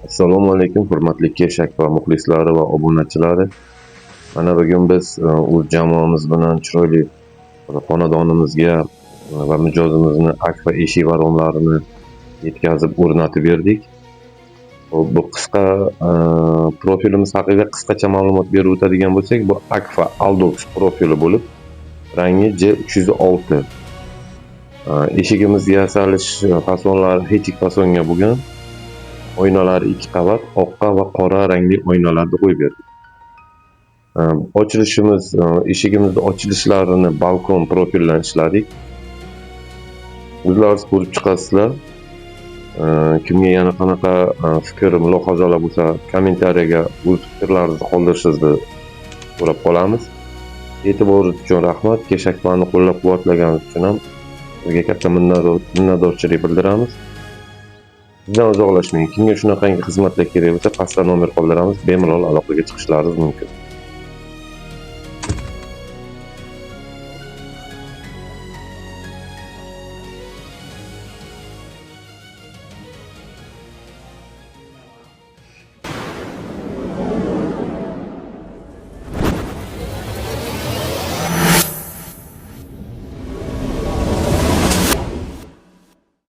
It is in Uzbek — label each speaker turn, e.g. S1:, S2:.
S1: Assalomu alaykum, hurmatli Keshak va muxlislari va obunachilari. Mana bugun biz o'z jamoamiz bilan chiroyli xonadonimizga va mijozimizni akfa eshik varomlarini yetkazib o'rnatib berdik. Bu qisqa profilimiz haqida qisqacha ma'lumot berib o'tadigan bo'lsak, bu akfa Aldox profili bo'lib, rangi J306. Eshigimizga yasalish fasonlari hechik fasonga bo'lgan. Oynalari 2 qavat, oqqa va qora rangli oynalarni qo'yib berdik. Ochilishimiz, eshigimizni ochilishlarini balkon profildan ishladik. O'zlaringiz ko'rib chiqasizlar. Kimga yana qanaqa fikr, mulohazalar bo'lsa, kommentariyaga o'z fikrlaringizni qoldirishingizni so'rab qolamiz. E'tiboringiz uchun rahmat. Keshaklarni qo'llab-quvvatlaganiniz uchun ham sizga katta minnatdorchilik bildiramiz. Bizdan uzoqlashmang. Kimga shunaqangi xizmatlar kerak bo'lsa, pastda nomer qoldiramiz. Bemalol aloqaga chiqishlaringiz mumkin.